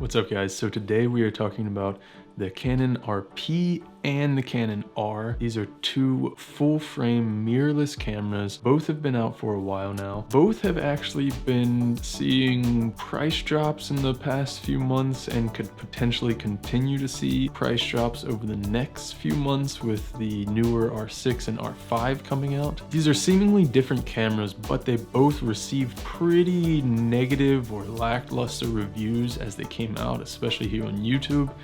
What's up guys? So today we are talking about the Canon RP and the Canon R. These are two full frame mirrorless cameras. Both have been out for a while now. Both have actually been seeing price drops in the past few months and could potentially continue to see price drops over the next few months with the newer R6 and R5 coming out. These are seemingly different cameras, but they both received pretty negative or lackluster reviews as they came out, especially here on YouTube.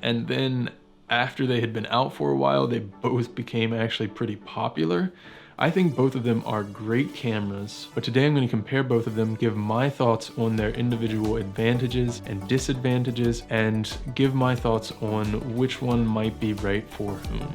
And then after they had been out for a while, they both became actually pretty popular. I think both of them are great cameras, but today I'm going to compare both of them, give my thoughts on their individual advantages and disadvantages, and give my thoughts on which one might be right for whom.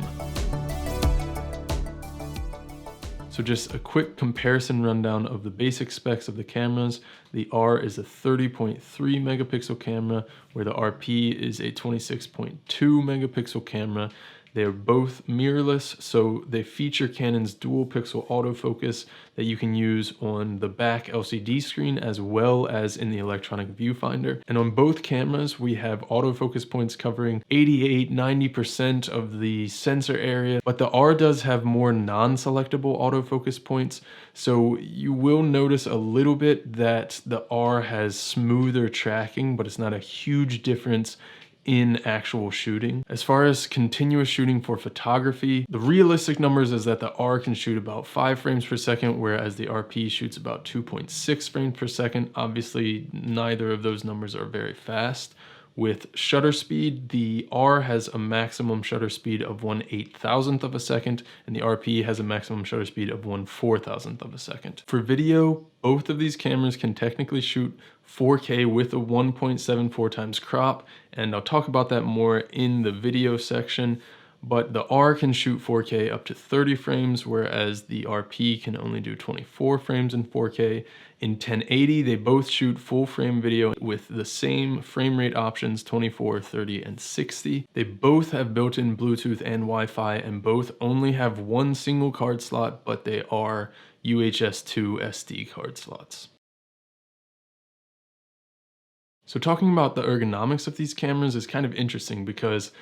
So just a quick comparison rundown of the basic specs of the cameras. The R is a 30.3 megapixel camera, where the RP is a 26.2 megapixel camera. They are both mirrorless, so they feature Canon's dual pixel autofocus that you can use on the back LCD screen as well as in the electronic viewfinder. And on both cameras, we have autofocus points covering 88–90% of the sensor area, but the R does have more non-selectable autofocus points. So you will notice a little bit that the R has smoother tracking, but it's not a huge difference in actual shooting. As far as continuous shooting for photography, the realistic numbers is that the R can shoot about 5 frames per second, whereas the RP shoots about 2.6 frames per second. Obviously, neither of those numbers are very fast. With shutter speed, the R has a maximum shutter speed of 1/8000th of a second, and the RP has a maximum shutter speed of 1/4000th of a second. For video, both of these cameras can technically shoot 4K with a 1.74 times crop, and I'll talk about that more in the video section. But the R can shoot 4K up to 30 frames, whereas the RP can only do 24 frames in 4K. In 1080, they both shoot full frame video with the same frame rate options, 24, 30, and 60. They both have built-in Bluetooth and Wi-Fi, and both only have one single card slot, but they are UHS 2 SD card slots. So talking about the ergonomics of these cameras is kind of interesting because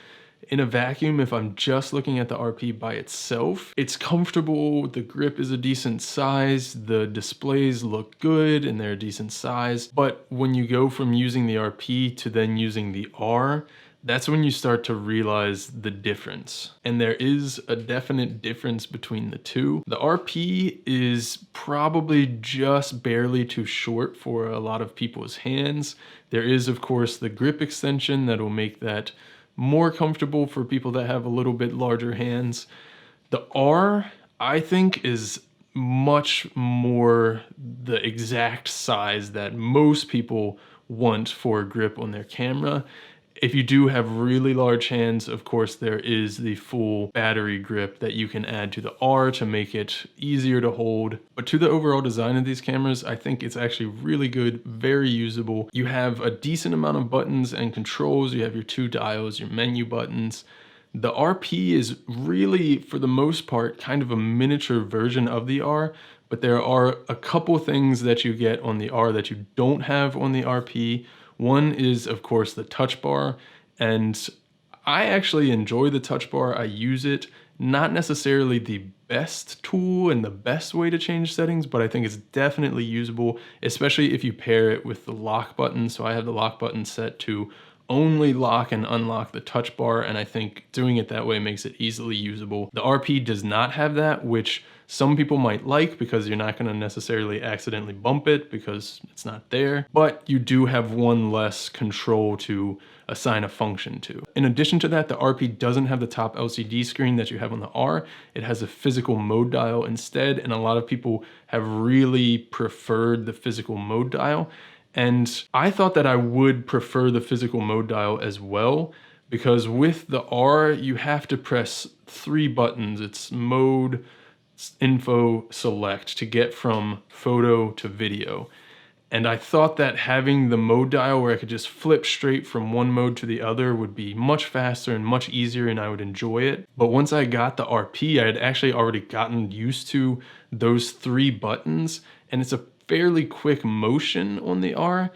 in a vacuum, if I'm just looking at the RP by itself, it's comfortable, the grip is a decent size, the displays look good and they're a decent size. But when you go from using the RP to then using the R, that's when you start to realize the difference. And there is a definite difference between the two. The RP is probably just barely too short for a lot of people's hands. There is, of course, the grip extension that will make that more comfortable for people that have a little bit larger hands. The R, I think, is much more the exact size that most people want for a grip on their camera. If you do have really large hands, of course, there is the full battery grip that you can add to the R to make it easier to hold. But to the overall design of these cameras, I think it's actually really good, very usable. You have a decent amount of buttons and controls. You have your 2 dials, your menu buttons. The RP is really, for the most part, kind of a miniature version of the R, but there are a couple things that you get on the R that you don't have on the RP. One is, of course, the touch bar, and I actually enjoy the touch bar. I use it. Not necessarily the best tool and the best way to change settings, but I think it's definitely usable, especially if you pair it with the lock button. So I have the lock button set to only lock and unlock the touch bar, and I think doing it that way makes it easily usable. The RP does not have that, which some people might like because you're not going to necessarily accidentally bump it because it's not there, but you do have one less control to assign a function to. In addition to that, the RP doesn't have the top LCD screen that you have on the R. It has a physical mode dial instead, and a lot of people have really preferred the physical mode dial. And I thought that I would prefer the physical mode dial as well, because with the R, you have to press 3 buttons. It's mode, info, select to get from photo to video. And I thought that having the mode dial where I could just flip straight from one mode to the other would be much faster and much easier, and I would enjoy it. But once I got the RP, I had actually already gotten used to those 3 buttons, and it's a fairly quick motion on the R.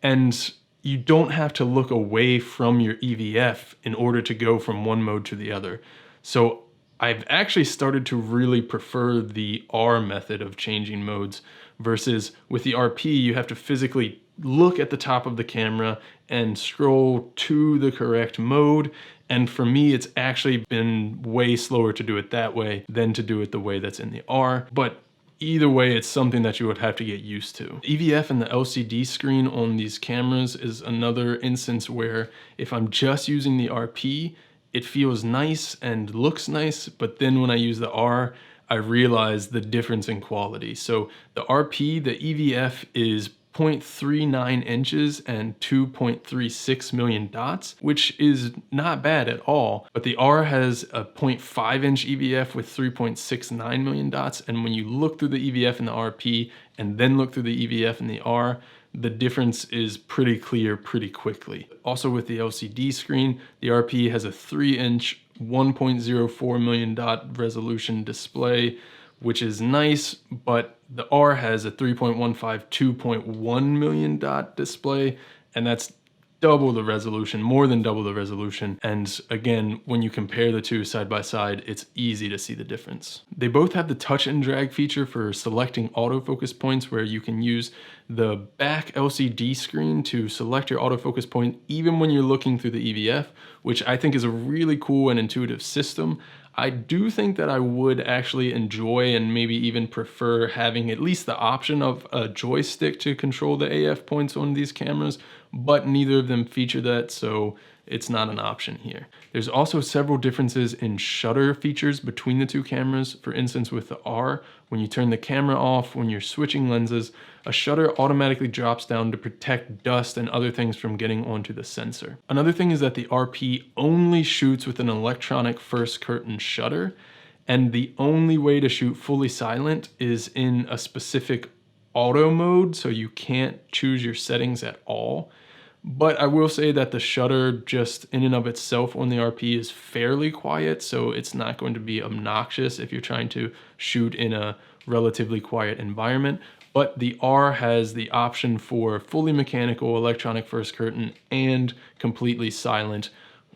And you don't have to look away from your EVF in order to go from one mode to the other. So I've actually started to really prefer the R method of changing modes versus with the RP, you have to physically look at the top of the camera and scroll to the correct mode. And for me, it's actually been way slower to do it that way than to do it the way that's in the R. But either way, it's something that you would have to get used to. EVF and the LCD screen on these cameras is another instance where if I'm just using the RP, it feels nice and looks nice, but then when I use the R, I realize the difference in quality. So the RP, the EVF is 0.39 inches and 2.36 million dots, which is not bad at all. But the R has a 0.5 inch EVF with 3.69 million dots. And when you look through the EVF and the RP and then look through the EVF and the R, the difference is pretty clear pretty quickly. Also with the LCD screen, the RP has a 3-inch 1.04 million dot resolution display, which is nice, but the R has a 3.15 2.1 million dot display, and that's double the resolution, more than double the resolution. And again, when you compare the two side by side, it's easy to see the difference. They both have the touch and drag feature for selecting autofocus points, where you can use the back LCD screen to select your autofocus point even when you're looking through the EVF, which I think is a really cool and intuitive system. I do think that I would actually enjoy and maybe even prefer having at least the option of a joystick to control the AF points on these cameras, but neither of them feature that, so it's not an option here. There's also several differences in shutter features between the two cameras. For instance, with the R, when you turn the camera off, when you're switching lenses, a shutter automatically drops down to protect dust and other things from getting onto the sensor. Another thing is that the RP only shoots with an electronic first curtain shutter, and the only way to shoot fully silent is in a specific auto mode, so you can't choose your settings at all. But I will say that the shutter just in and of itself on the RP is fairly quiet, so it's not going to be obnoxious if you're trying to shoot in a relatively quiet environment. But the R has the option for fully mechanical electronic first curtain and completely silent,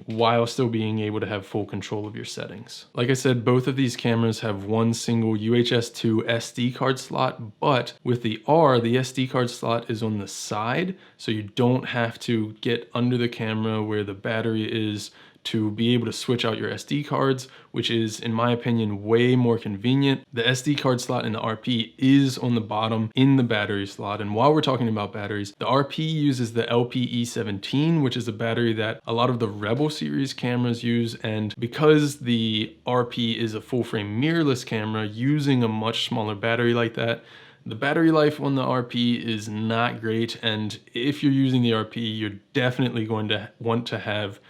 while still being able to have full control of your settings. Like I said, both of these cameras have one single UHS 2 SD card slot, but with the R, the SD card slot is on the side, so you don't have to get under the camera where the battery is to be able to switch out your SD cards, which is, in my opinion, way more convenient. The SD card slot in the RP is on the bottom in the battery slot. And while we're talking about batteries, the RP uses the LPE17, which is a battery that a lot of the Rebel series cameras use. And because the RP is a full frame mirrorless camera using a much smaller battery like that, the battery life on the RP is not great. And if you're using the RP, you're definitely going to want to have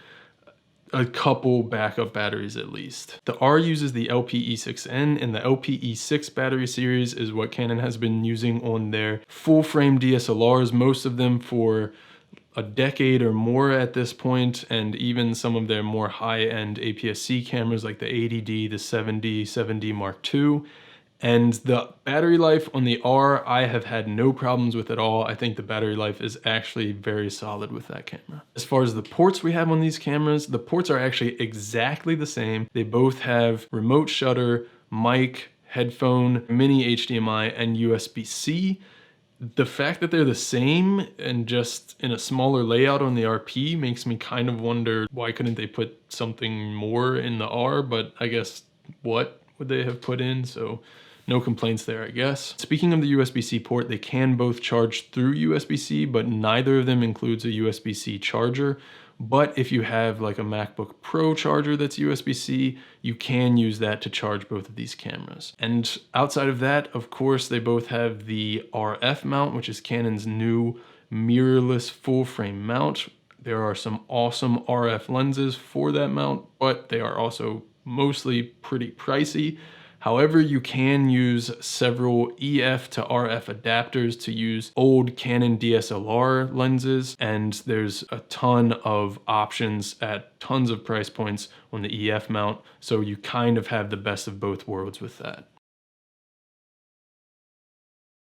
a couple backup batteries at least. The R uses the LPE6N, and the LPE6 battery series is what Canon has been using on their full frame DSLRs, most of them for a decade or more at this point, and even some of their more high-end APS-C cameras like the 80D, the 7D, 7D Mark II. And the battery life on the R, I have had no problems with at all. I think the battery life is actually very solid with that camera. As far as the ports we have on these cameras, the ports are actually exactly the same. They both have remote shutter, mic, headphone, mini HDMI, and USB-C. The fact that they're the same and just in a smaller layout on the RP makes me kind of wonder why couldn't they put something more in the R, but I guess what would they have put in? So no complaints there, I guess. Speaking of the USB-C port, they can both charge through USB-C, but neither of them includes a USB-C charger. But if you have like a MacBook Pro charger that's USB-C, you can use that to charge both of these cameras. And outside of that, of course, they both have the RF mount, which is Canon's new mirrorless full frame mount. There are some awesome RF lenses for that mount, but they are also mostly pretty pricey. However, you can use several EF to RF adapters to use old Canon DSLR lenses, and there's a ton of options at tons of price points on the EF mount, so you kind of have the best of both worlds with that.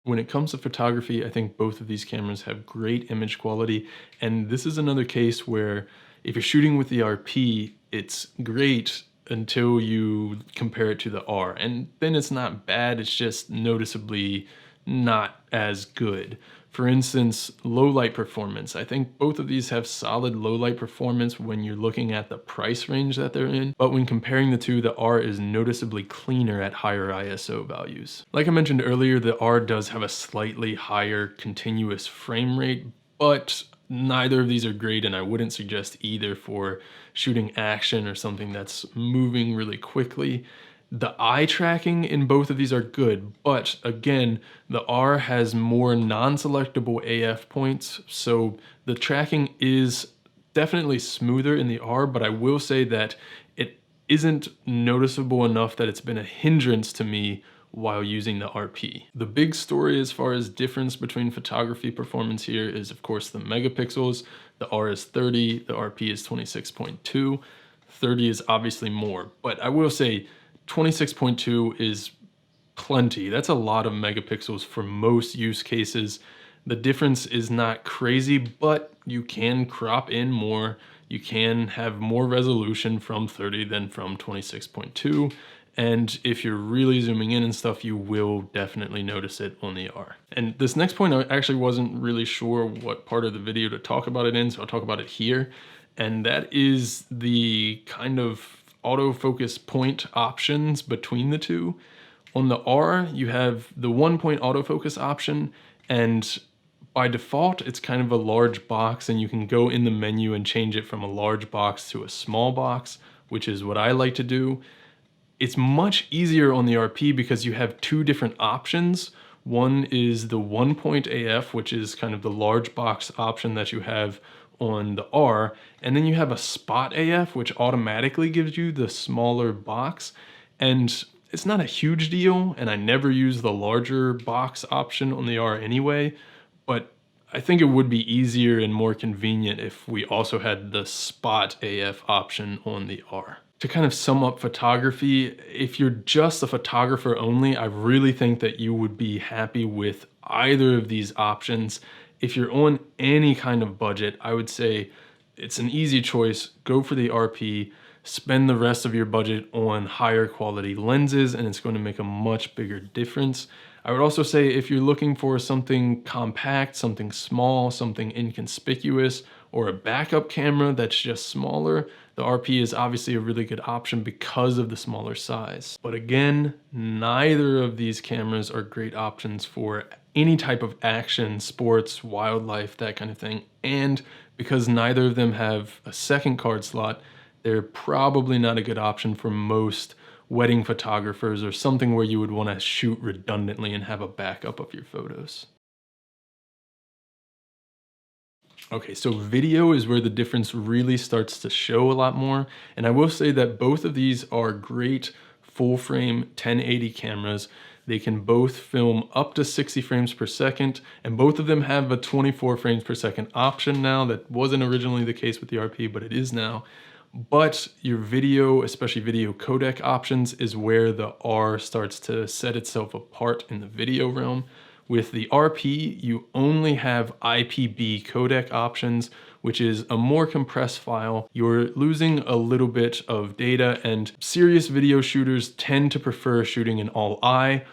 When it comes to photography, I think both of these cameras have great image quality, and this is another case where if you're shooting with the RP, it's great until you compare it to the R, and then it's not bad, it's just noticeably not as good. For instance, low light performance. I think both of these have solid low light performance when you're looking at the price range that they're in, but when comparing the two, the R is noticeably cleaner at higher ISO values. Like I mentioned earlier, the R does have a slightly higher continuous frame rate, but neither of these are great, and I wouldn't suggest either for shooting action or something that's moving really quickly. The eye tracking in both of these are good, but again, the R has more non-selectable AF points, so the tracking is definitely smoother in the R, but I will say that it isn't noticeable enough that it's been a hindrance to me while using the RP. The big story as far as difference between photography performance here is of course the megapixels. The R is 30, the RP is 26.2. 30 is obviously more, but I will say 26.2 is plenty. That's a lot of megapixels for most use cases. The difference is not crazy, but you can crop in more. You can have more resolution from 30 than from 26.2. And if you're really zooming in and stuff, you will definitely notice it on the R. And this next point, I actually wasn't really sure what part of the video to talk about it in, so I'll talk about it here. And that is the kind of autofocus point options between the two. On the R, you have the 1-point autofocus option, and by default, it's kind of a large box, and you can go in the menu and change it from a large box to a small box, which is what I like to do. It's much easier on the RP because you have two different options. One is the 1-point AF, which is kind of the large box option that you have on the R, and then you have a spot AF, which automatically gives you the smaller box. And it's not a huge deal, and I never use the larger box option on the R anyway, but I think it would be easier and more convenient if we also had the spot AF option on the R. To kind of sum up photography, if you're just a photographer only, I really think that you would be happy with either of these options. If you're on any kind of budget, I would say it's an easy choice. Go for the RP, spend the rest of your budget on higher quality lenses, and it's going to make a much bigger difference. I would also say if you're looking for something compact, something small, something inconspicuous, or a backup camera that's just smaller, the RP is obviously a really good option because of the smaller size. But again, neither of these cameras are great options for any type of action, sports, wildlife, that kind of thing. And because neither of them have a second card slot, they're probably not a good option for most wedding photographers or something where you would want to shoot redundantly and have a backup of your photos. Okay, so video is where the difference really starts to show a lot more. And I will say that both of these are great full frame 1080 cameras. They can both film up to 60 frames per second, and both of them have a 24 frames per second option now. That wasn't originally the case with the RP, but it is now. But your video, especially video codec options, is where the R starts to set itself apart in the video realm. With the RP, you only have IPB codec options, which is a more compressed file. You're losing a little bit of data, and serious video shooters tend to prefer shooting in all I.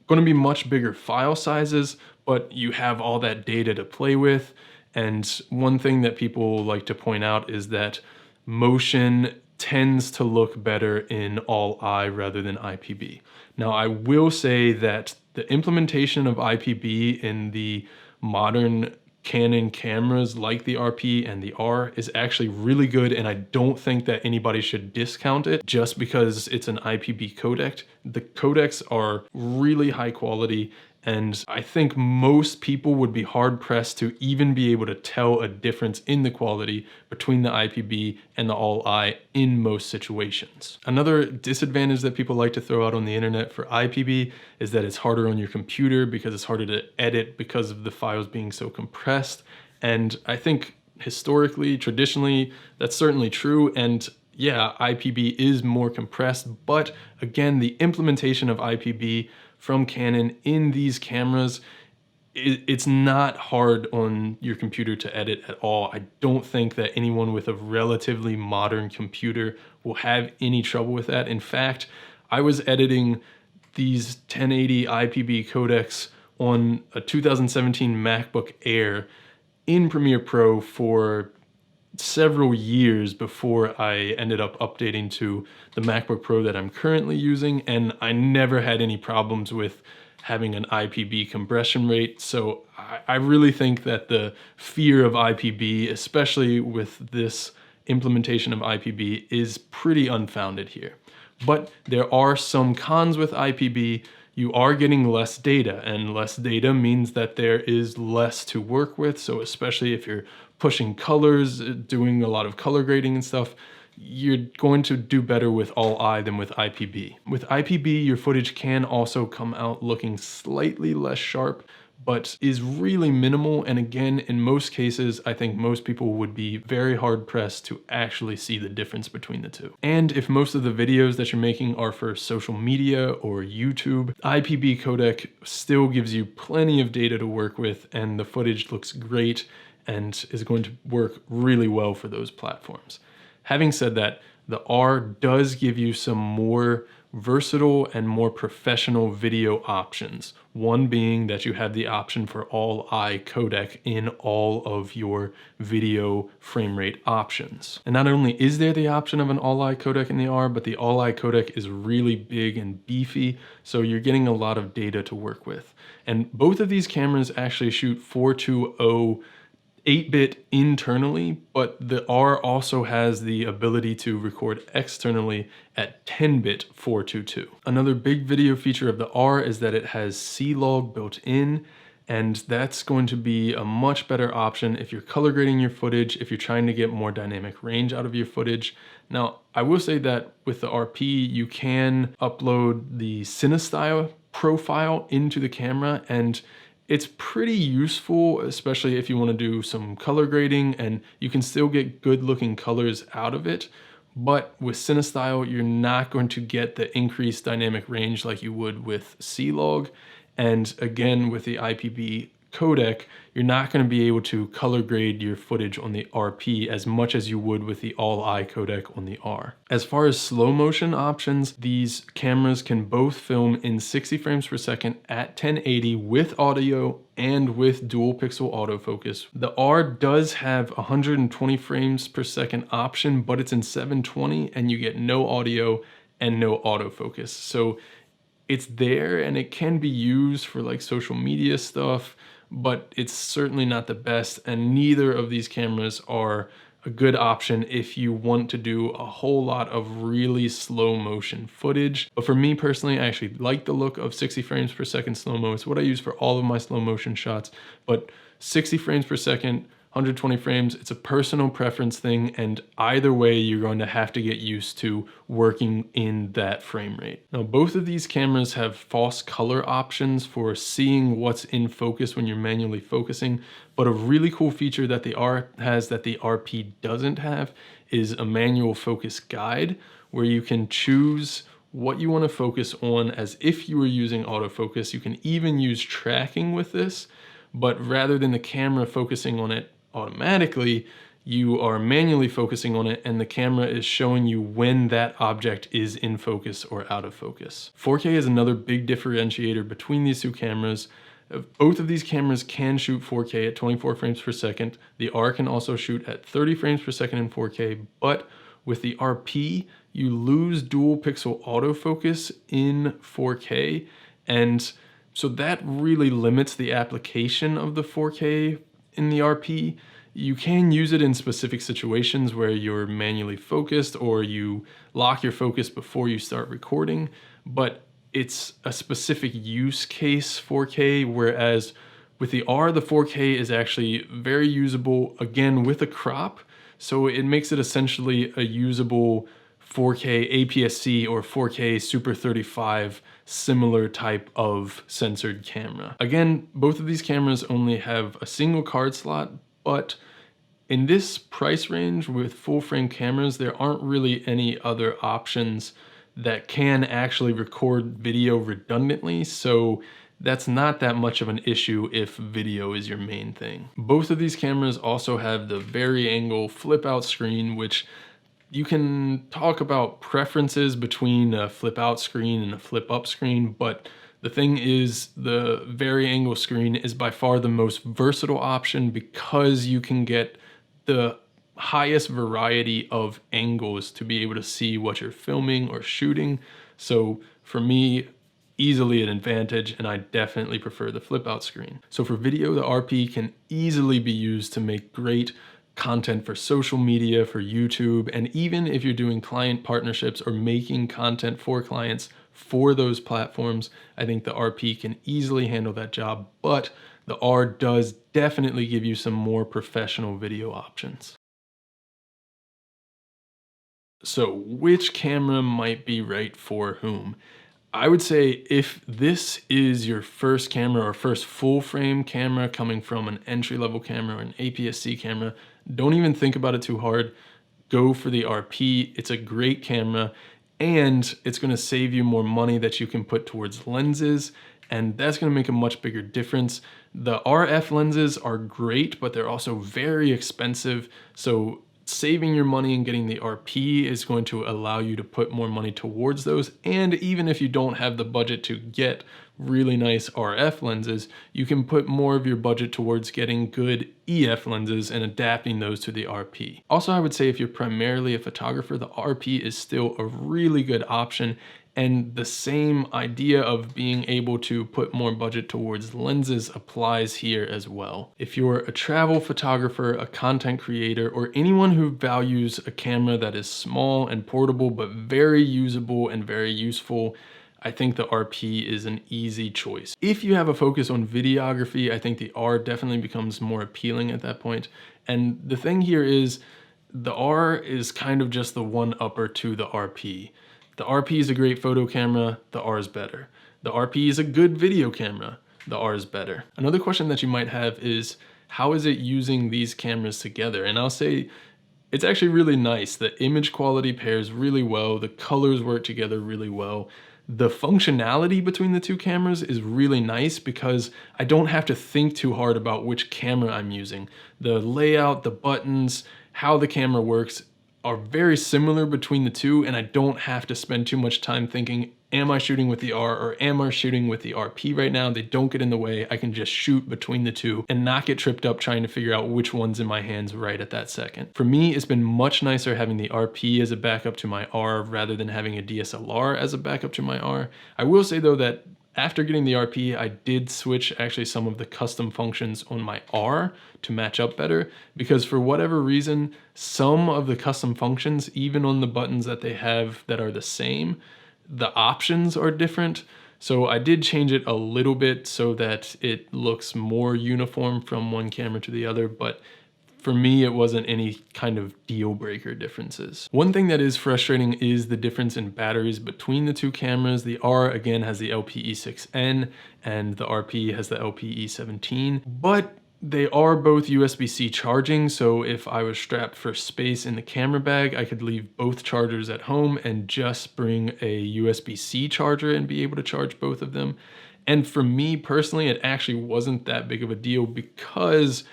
Going to be much bigger file sizes, but you have all that data to play with. And one thing that people like to point out is that motion tends to look better in all I rather than IPB. Now, I will say that the implementation of IPB in the modern Canon cameras like the RP and the R is actually really good, and I don't think that anybody should discount it just because it's an IPB codec. The codecs are really high quality, and I think most people would be hard pressed to even be able to tell a difference in the quality between the IPB and the all-I in most situations. Another disadvantage that people like to throw out on the internet for IPB is that it's harder on your computer because it's harder to edit because of the files being so compressed. And I think historically, traditionally, that's certainly true. And yeah, IPB is more compressed, but again, the implementation of IPB from Canon in these cameras, it's not hard on your computer to edit at all. I don't think that anyone with a relatively modern computer will have any trouble with that. In fact, I was editing these 1080 IPB codecs on a 2017 MacBook Air in Premiere Pro for several years before I ended up updating to the MacBook Pro that I'm currently using, and I never had any problems with having an IPB compression rate. So I really think that the fear of IPB, especially with this implementation of IPB, is pretty unfounded here. But there are some cons with IPB. You are getting less data, and less data means that there is less to work with. So especially if you're pushing colors, doing a lot of color grading and stuff, you're going to do better with all-I than with IPB. With IPB, your footage can also come out looking slightly less sharp, but is really minimal. And again, in most cases, I think most people would be very hard pressed to actually see the difference between the two. And if most of the videos that you're making are for social media or YouTube, IPB codec still gives you plenty of data to work with, and the footage looks great and is going to work really well for those platforms. Having said that, the R does give you some more versatile and more professional video options. One being that you have the option for all-I codec in all of your video frame rate options. And not only is there the option of an all-I codec in the R, but the all-I codec is really big and beefy, so you're getting a lot of data to work with. And both of these cameras actually shoot 420 8-bit internally, but the R also has the ability to record externally at 10-bit 422. Another big video feature of the R is that it has C-Log built in, and that's going to be a much better option if you're color grading your footage, if you're trying to get more dynamic range out of your footage. Now, I will say that with the RP, you can upload the CineStyle profile into the camera, and it's pretty useful, especially if you want to do some color grading, and you can still get good looking colors out of it. But with CineStyle, you're not going to get the increased dynamic range like you would with C-Log. And again, with the IPB codec, you're not going to be able to color grade your footage on the RP as much as you would with the all-I codec on the R. As far as slow motion options, these cameras can both film in 60 frames per second at 1080 with audio and with dual pixel autofocus. The R does have 120 frames per second option, but it's in 720 and you get no audio and no autofocus. So it's there and it can be used for like social media stuff, but it's certainly not the best, and neither of these cameras are a good option if you want to do a whole lot of really slow motion footage. But for me personally, I actually like the look of 60 frames per second slow-mo. It's what I use for all of my slow motion shots, but 60 frames per second, 120 frames, it's a personal preference thing, and either way you're going to have to get used to working in that frame rate. Now, both of these cameras have false color options for seeing what's in focus when you're manually focusing, but a really cool feature that the R has that the RP doesn't have is a manual focus guide, where you can choose what you want to focus on as if you were using autofocus. You can even use tracking with this, but rather than the camera focusing on it automatically, you are manually focusing on it, and the camera is showing you when that object is in focus or out of focus. 4K is another big differentiator between these two cameras. Both of these cameras can shoot 4K at 24 frames per second. The R can also shoot at 30 frames per second in 4K, but with the RP, you lose dual pixel autofocus in 4K, and so that really limits the application of the 4K in the RP. You can use it in specific situations where you're manually focused or you lock your focus before you start recording, but it's a specific use case 4K, whereas with the R, the 4K is actually very usable, again, with a crop. So it makes it essentially a usable 4K APS-C or 4K Super 35 similar type of censored camera. Again, both of these cameras only have a single card slot, but in this price range with full frame cameras, there aren't really any other options that can actually record video redundantly, so that's not that much of an issue if video is your main thing. Both of these cameras also have the vari-angle flip out screen, which you can talk about preferences between a flip out screen and a flip up screen, but the thing is, the vari-angle screen is by far the most versatile option because you can get the highest variety of angles to be able to see what you're filming or shooting. So for me, easily an advantage, and I definitely prefer the flip out screen. So for video, the RP can easily be used to make great content for social media, for YouTube, and even if you're doing client partnerships or making content for clients for those platforms, I think the RP can easily handle that job, but the R does definitely give you some more professional video options. So which camera might be right for whom? I would say if this is your first camera or first full frame camera coming from an entry-level camera or an APS-C camera, don't even think about it too hard. Go for the RP. It's a great camera and it's gonna save you more money that you can put towards lenses, and that's gonna make a much bigger difference. The RF lenses are great, but they're also very expensive. So saving your money and getting the RP is going to allow you to put more money towards those. And even if you don't have the budget to get really nice RF lenses, you can put more of your budget towards getting good EF lenses and adapting those to the RP. Also, I would say if you're primarily a photographer, the RP is still a really good option. And the same idea of being able to put more budget towards lenses applies here as well. If you're a travel photographer, a content creator, or anyone who values a camera that is small and portable, but very usable and very useful, I think the RP is an easy choice. If you have a focus on videography, I think the R definitely becomes more appealing at that point. And the thing here is the R is kind of just the one-upper to the RP. The RP is a great photo camera, the R is better. The RP is a good video camera, the R is better. Another question that you might have is, how is it using these cameras together? And I'll say, it's actually really nice. The image quality pairs really well, the colors work together really well. The functionality between the two cameras is really nice because I don't have to think too hard about which camera I'm using. The layout, the buttons, how the camera works are very similar between the two, and I don't have to spend too much time thinking, am I shooting with the R or am I shooting with the RP right now? They don't get in the way. I can just shoot between the two and not get tripped up trying to figure out which one's in my hands right at that second. For me, it's been much nicer having the RP as a backup to my R rather than having a DSLR as a backup to my R. I will say though that after getting the RP, I did switch actually some of the custom functions on my R to match up better, because for whatever reason, some of the custom functions, even on the buttons that they have that are the same, the options are different. So I did change it a little bit so that it looks more uniform from one camera to the other, but for me, it wasn't any kind of deal breaker differences. One thing that is frustrating is the difference in batteries between the two cameras. The R again has the LPE6N and the RP has the LPE17, but they are both USB-C charging. So if I was strapped for space in the camera bag, I could leave both chargers at home and just bring a USB-C charger and be able to charge both of them. And for me personally, it actually wasn't that big of a deal because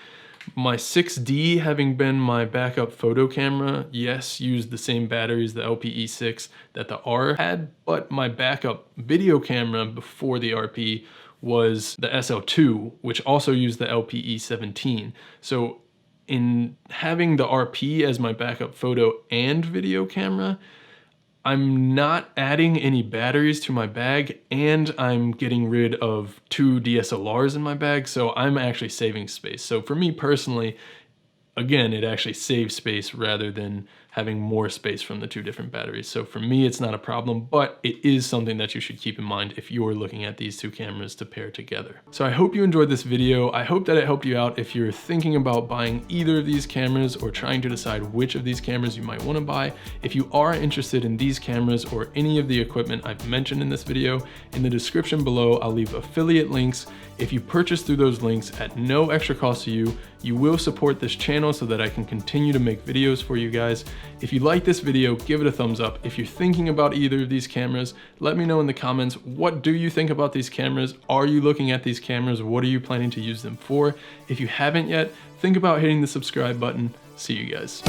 my 6D, having been my backup photo camera, yes, used the same batteries, the LPE6 that the R had, but my backup video camera before the RP was the SL2, which also used the LPE17. So in having the RP as my backup photo and video camera, I'm not adding any batteries to my bag and I'm getting rid of 2 DSLRs in my bag, so I'm actually saving space. So for me personally, again, it actually saves space rather than having more space from the 2 different batteries. So for me, it's not a problem, but it is something that you should keep in mind if you're looking at these 2 cameras to pair together. So I hope you enjoyed this video. I hope that it helped you out if you're thinking about buying either of these cameras or trying to decide which of these cameras you might want to buy. If you are interested in these cameras or any of the equipment I've mentioned in this video, in the description below, I'll leave affiliate links. If you purchase through those links at no extra cost to you, You will support this channel so that I can continue to make videos for you guys. If you like this video, give it a thumbs up. If you're thinking about either of these cameras, let me know in the comments, what do you think about these cameras? Are you looking at these cameras? What are you planning to use them for? If you haven't yet, think about hitting the subscribe button. See you guys.